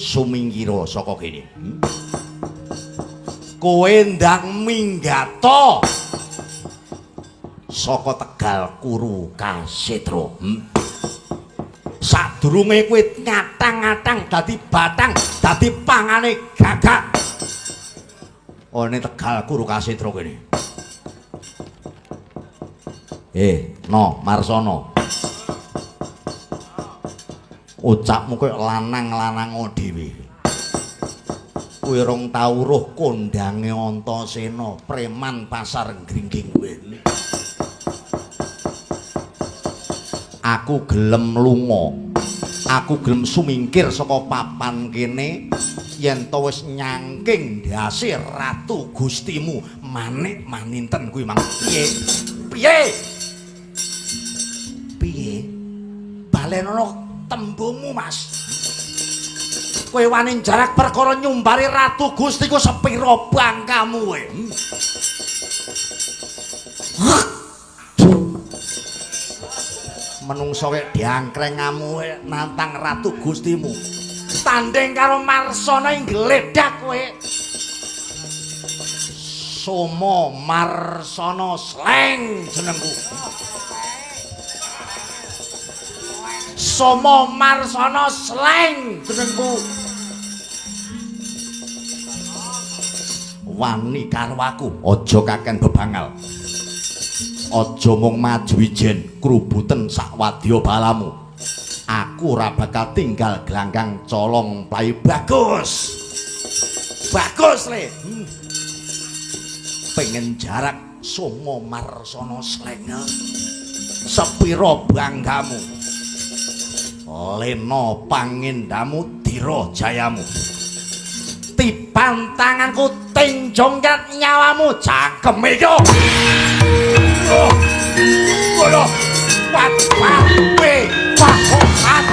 sumingkira saka kene. Kowe ndang minggato saka Tegal Kuru Kasetra. Sadurunge kowe ngatang-ngatang dadi batang, dadi pangane gagak. One Tegal Kuru Kasetra kene. No, Marsana. Ucapmu koyo lanang-lanang dhewe. Kowe rong tau roh kondange Antasena, preman pasar Gringging kowe. Aku gelem lunga. Aku gelem sumingkir saka papan kene yen to wis nyangking ndase Ratu Gustimu Manik Maninten kuwi mang piye? Piye? Piye? Balenono tembungmu, Mas. Kowe wani jarak perkara nyumbari Ratu Gustiku sepira bangkamu kowe? Menungso kek diangkrengamu nantang Ratu Gustimu. Tanding karo Marsana ing gledak kowe. Somo Marsana Sleng jenengku. Somo Marsana Sleng jenengku. Wani karo aku, aja kaken bebangal. Aja mung maju ijen krubuten sak wadya balamu. Aku ora bakal tinggal glanggang colong plai bagus. Bagus le. Pengen jarak Somo Marsana Sleng. Sepira banggamu. Lena pangindamu dira jayamu. Tiban tanganku tinjongkat nyawamu cangkeme yo. Koyo wat we pahokat.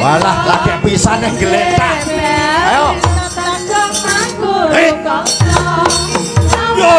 Walah lagi pisane geletak. Ayo. Yo.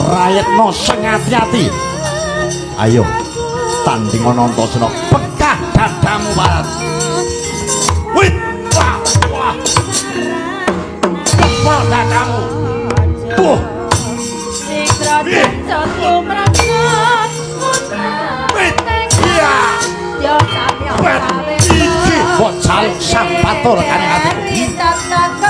Rayekno sing ati-ati. Ayo tanding Antasena bekah dadamu barat. Wit wah wah. Bekah dadamu. Wit iya. Iki bocah sang patur kane atiku.